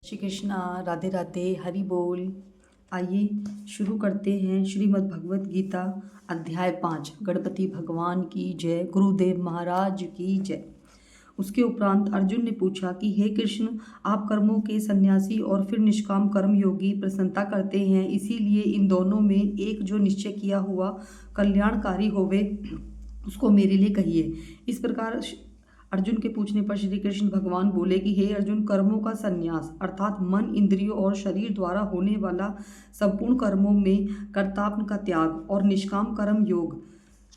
श्री कृष्णा, राधे राधे, हरि बोल। आइए शुरू करते हैं श्रीमद् भगवत गीता अध्याय 5। गणपति भगवान की जय, गुरुदेव महाराज की जय। उसके उपरांत अर्जुन ने पूछा कि हे कृष्ण, आप कर्मों के सन्यासी और फिर निष्काम कर्म योगी प्रसन्नता करते हैं, इसीलिए इन दोनों में एक जो निश्चय किया हुआ कल्याणकारी होवे उसको मेरे लिए कहिए। इस प्रकार अर्जुन के पूछने पर श्री कृष्ण भगवान बोले कि हे अर्जुन, कर्मों का संन्यास अर्थात मन, इंद्रियों और शरीर द्वारा होने वाला संपूर्ण कर्मों में कर्तापन का त्याग और निष्काम कर्म योग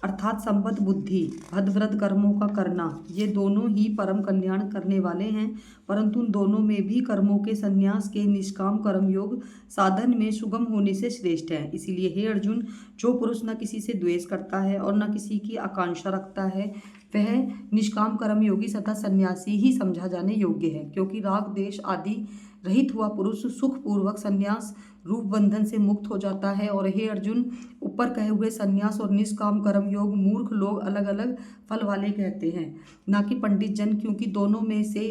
अर्थात संबद्ध बुद्धि भदव्रत कर्मों का करना, ये दोनों ही परम कल्याण करने वाले हैं। परंतु उन दोनों में भी कर्मों के संन्यास के निष्काम कर्म योग साधन में सुगम होने से श्रेष्ठ है। इसीलिए हे अर्जुन, जो पुरुष न किसी से द्वेष करता है और न किसी की आकांक्षा रखता है, वह निष्काम कर्म योगी तथा सन्यासी ही समझा जाने योग्य है। क्योंकि राग द्वेष आदि रहित हुआ पुरुष सुख पूर्वक संन्यास रूप बंधन से मुक्त हो जाता है। और हे अर्जुन, ऊपर कहे हुए संन्यास और निष्काम कर्म योग मूर्ख लोग अलग अलग फल वाले कहते हैं, ना कि पंडित जन, क्योंकि दोनों में से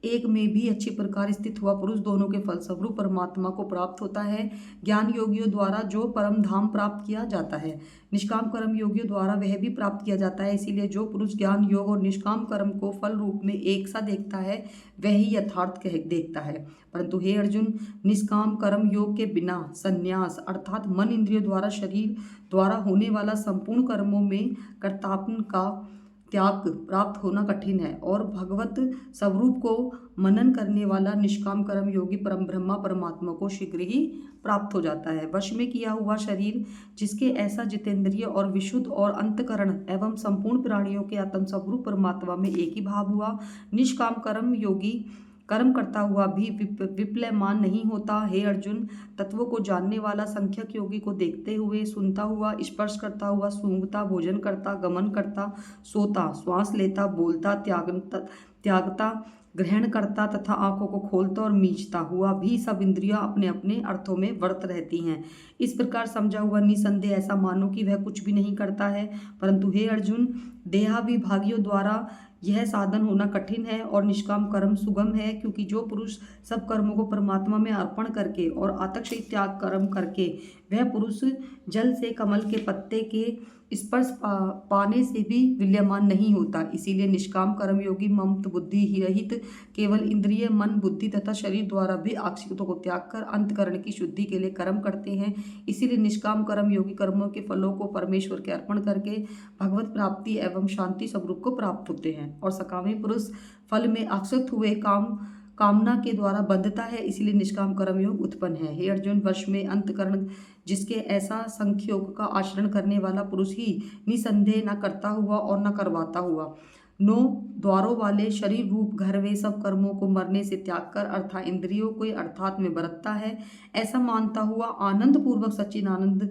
एक में भी अच्छी प्रकार स्थित हुआ पुरुष दोनों के फलस्वरूप परमात्मा को प्राप्त होता है। ज्ञान योगियों द्वारा जो परम धाम प्राप्त किया जाता है, निष्काम कर्म योगियों द्वारा वह भी प्राप्त किया जाता है। इसीलिए जो पुरुष ज्ञान योग और निष्काम कर्म को फल रूप में एक सा देखता है, वह ही यथार्थ देखता है। परंतु हे अर्जुन, निष्काम कर्म योग के बिना संन्यास अर्थात मन, इंद्रियों द्वारा, शरीर द्वारा होने वाला संपूर्ण कर्मों में कर्तापन का त्याग प्राप्त होना कठिन है। और भगवत स्वरूप को मनन करने वाला निष्काम कर्म योगी परम ब्रह्मा परमात्मा को शीघ्र ही प्राप्त हो जाता है। वश में किया हुआ शरीर जिसके ऐसा जितेंद्रिय और विशुद्ध और अंतकरण एवं संपूर्ण प्राणियों के आत्म स्वरूप परमात्मा में एक ही भाव हुआ निष्काम कर्म योगी कर्म करता हुआ भी विप्लयमान नहीं होता। हे अर्जुन, तत्वों को जानने वाला संख्यक योगी को देखते हुए, सुनता हुआ, स्पर्श करता हुआ, सूंघता, भोजन करता, गमन करता, सोता, श्वास लेता, बोलता, त्यागता, ग्रहण करता तथा आंखों को खोलता और मींचता हुआ भी सब इंद्रियां अपने अपने अर्थों में वर्त रहती हैं। इस प्रकार समझा हुआ निसंदेह ऐसा मानो कि वह कुछ भी नहीं करता है। परंतु हे अर्जुन, देहाभिभागियों द्वारा यह साधन होना कठिन है और निष्काम कर्म सुगम है। क्योंकि जो पुरुष सब कर्मों को परमात्मा में अर्पण करके और आतक्षयी त्याग कर्म करके, वह पुरुष जल से कमल के पत्ते के स्पर्श पाने से भी विल्यमान नहीं होता। इसीलिए निष्काम कर्म योगी ममत बुद्धि ही रहित केवल इंद्रिय, मन, बुद्धि तथा शरीर द्वारा भी आक्षिप्तों को त्याग कर अंतकरण की शुद्धि के लिए कर्म करते हैं। इसीलिए निष्काम कर्म योगी कर्मों के फलों को परमेश्वर के अर्पण करके भगवत प्राप्ति एवं शांति स्वरूप को प्राप्त होते हैं। और सकामी पुरुष फल में आसक्त हुए कामना के द्वारा बंधता है, इसीलिए निष्काम कर्म योग उत्पन्न है। हे अर्जुन, वश में अंतकरण जिसके ऐसा संख्योग का आचरण करने वाला पुरुष ही निसंदेह न करता हुआ और न करवाता हुआ 9 द्वारों वाले शरीर रूप घर वे सब कर्मों को मरने से त्याग कर अर्थात इंद्रियों को अर्थात में बरतता है। ऐसा मानता हुआ आनंद पूर्वक सच्चिन आनंद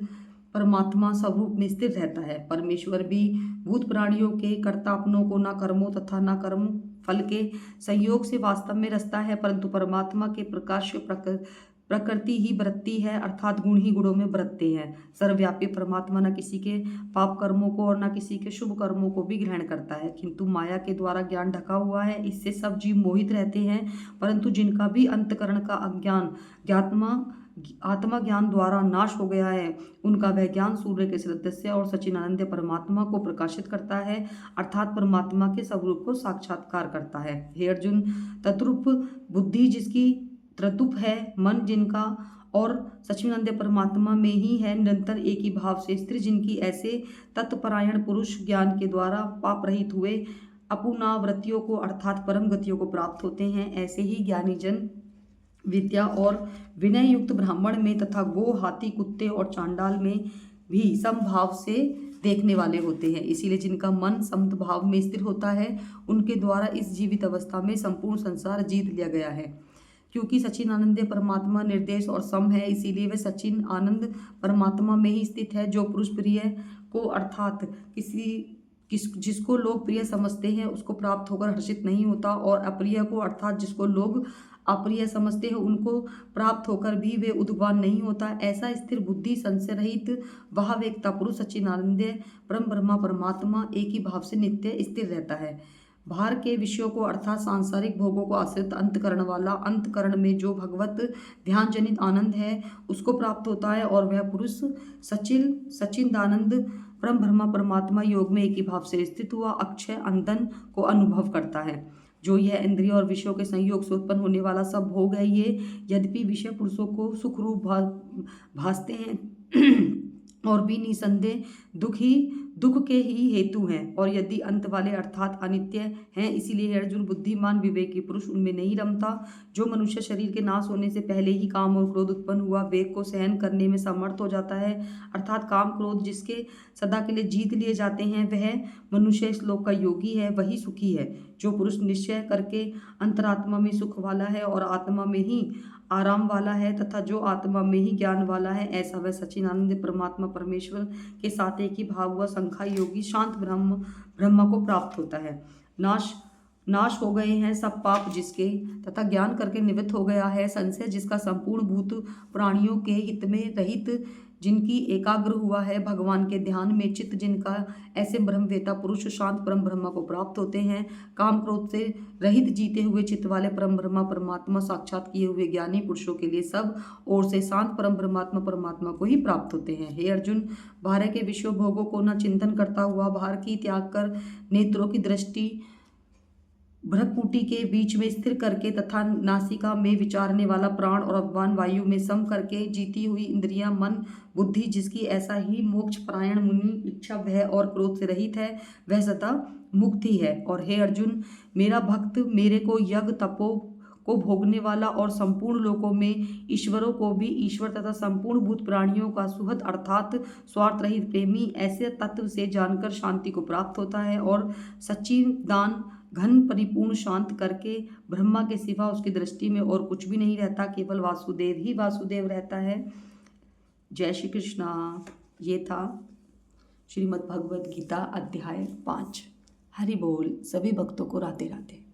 परमात्मा स्वरूप में स्थिर रहता है। परमेश्वर भी भूत प्राणियों के कर्तापनों को न कर्मों तथा न कर्म फल के संयोग से वास्तव में रचता है, परंतु परमात्मा के प्रकाश प्रकृति ही बरतती है, अर्थात गुण ही गुणों में बरतते हैं। सर्वव्यापी परमात्मा न किसी के पाप कर्मों को और न किसी के शुभ कर्मों को भी ग्रहण करता है, किंतु माया के द्वारा ज्ञान ढका हुआ है, इससे सब जीव मोहित रहते हैं। परंतु जिनका भी अंतकरण का अज्ञान आत्मा ज्ञान द्वारा नाश हो गया है, उनका वह ज्ञान सूर्य के सदृश और सच्चिदानंद परमात्मा को प्रकाशित करता है, अर्थात परमात्मा के स्वरूप को साक्षात्कार करता है। हे अर्जुन, तद्रूप बुद्धि जिसकी त्रतुप है, मन जिनका और सच्चिदानंद परमात्मा में ही है, निरंतर एक ही भाव से स्थिर, जिनकी ऐसे तत्परायण पुरुष ज्ञान के द्वारा पाप रहित हुए अपुनावृत्तियों को अर्थात परम गतियों को प्राप्त होते हैं, ऐसे ही ज्ञानी जन विद्या और विनय युक्त ब्राह्मण में तथा गो, हाथी, कुत्ते और चांडाल में भी समभाव से देखने वाले होते हैं। इसीलिए जिनका मन समत भाव में स्थिर होता है, उनके द्वारा इस जीवित अवस्था में संपूर्ण संसार जीत लिया गया है। क्योंकि सचिन आनंद परमात्मा निर्देश और सम है, इसीलिए वह सचिन आनंद परमात्मा में ही स्थित है। जो पुरुष प्रिय को अर्थात जिसको लोग प्रिय समझते हैं उसको प्राप्त होकर हर्षित नहीं होता, और अप्रिय को अर्थात जिसको लोग अप्रिय समझते हैं उनको प्राप्त होकर भी वे उद्वान नहीं होता। ऐसा स्थिर बुद्धि, संशय रहित भाव एकता पुरुष सच्चिदानंद परम ब्रह्मा परमात्मा एक ही भाव से नित्य स्थिर रहता है। बाहर के विषयों को अर्थात सांसारिक भोगों को आश्रित अंतकरण वाला, अंतकरण में जो भगवत ध्यान जनित आनंद है उसको प्राप्त होता है, और वह पुरुष सच्चिदानंद परम ब्रह्मा परमात्मा योग में एक ही भाव से स्थित हुआ अक्षय अंदन को अनुभव करता है। जो यह इंद्रिय और विषयों के संयोग से उत्पन्न होने वाला सब भोग है, ये यद्यपि विषय पुरुषों को सुख रूप भासते हैं और भी निसंदेह दुख के ही हेतु हैं, और यदि अंत वाले अर्थात अनित्य हैं, इसीलिए अर्जुन बुद्धिमान विवेकी पुरुष उनमें नहीं रमता। जो मनुष्य शरीर के नाश होने से पहले ही काम और क्रोध उत्पन्न हुआ वेग को सहन करने में समर्थ हो जाता है, अर्थात काम क्रोध जिसके सदा के लिए जीत लिए जाते हैं, वह मनुष्य इस लोक का योगी है, वही सुखी है। जो पुरुष निश्चय करके अंतरात्मा में सुख वाला है और आत्मा में ही आराम वाला है, तथा जो आत्मा में ही ज्ञान वाला है, ऐसा वह सच्चिदानंद परमात्मा परमेश्वर के साथ एक ही भाव हुआ संख्या योगी शांत ब्रह्मा को प्राप्त होता है। नाश हो गए हैं सब पाप जिसके, तथा ज्ञान करके निवृत्त हो गया है संशय जिसका, संपूर्ण भूत प्राणियों के हित में रहित जिनकी एकाग्र हुआ है भगवान के ध्यान में चित्त जिनका, ऐसे ब्रह्मवेता पुरुष शांत परम ब्रह्मा को प्राप्त होते हैं। काम क्रोध से रहित जीते हुए चित्त वाले परम ब्रह्मा परमात्मा साक्षात किए हुए ज्ञानी पुरुषों के लिए सब ओर से शांत परम परमात्मा को ही प्राप्त होते हैं। हे अर्जुन, बाहर के विषयों भोगों को न चिंतन करता हुआ बाहर की त्याग कर नेत्रों की दृष्टि भ्रकुटी के बीच में स्थिर करके तथा नासिका में विचारने वाला प्राण और अपान वायु में सम करके जीती हुई इंद्रियां मन बुद्धि जिसकी, ऐसा ही मोक्ष परायण मुनि इच्छा भय और क्रोध से रहित है, वह सदा मुक्त ही है। और हे अर्जुन, मेरा भक्त मेरे को यज्ञ तपो को भोगने वाला और संपूर्ण लोकों में ईश्वरों को भी ईश्वर तथा संपूर्ण भूत प्राणियों का सुहृद अर्थात स्वार्थ रहित प्रेमी ऐसे तत्व से जानकर शांति को प्राप्त होता है, और सच्चिदान घन परिपूर्ण शांत करके ब्रह्मा के सिवा उसकी दृष्टि में और कुछ भी नहीं रहता, केवल वासुदेव ही वासुदेव रहता है। जय श्री कृष्णा। ये था श्रीमद् भगवद गीता अध्याय 5। हरि बोल। सभी भक्तों को राधे राधे।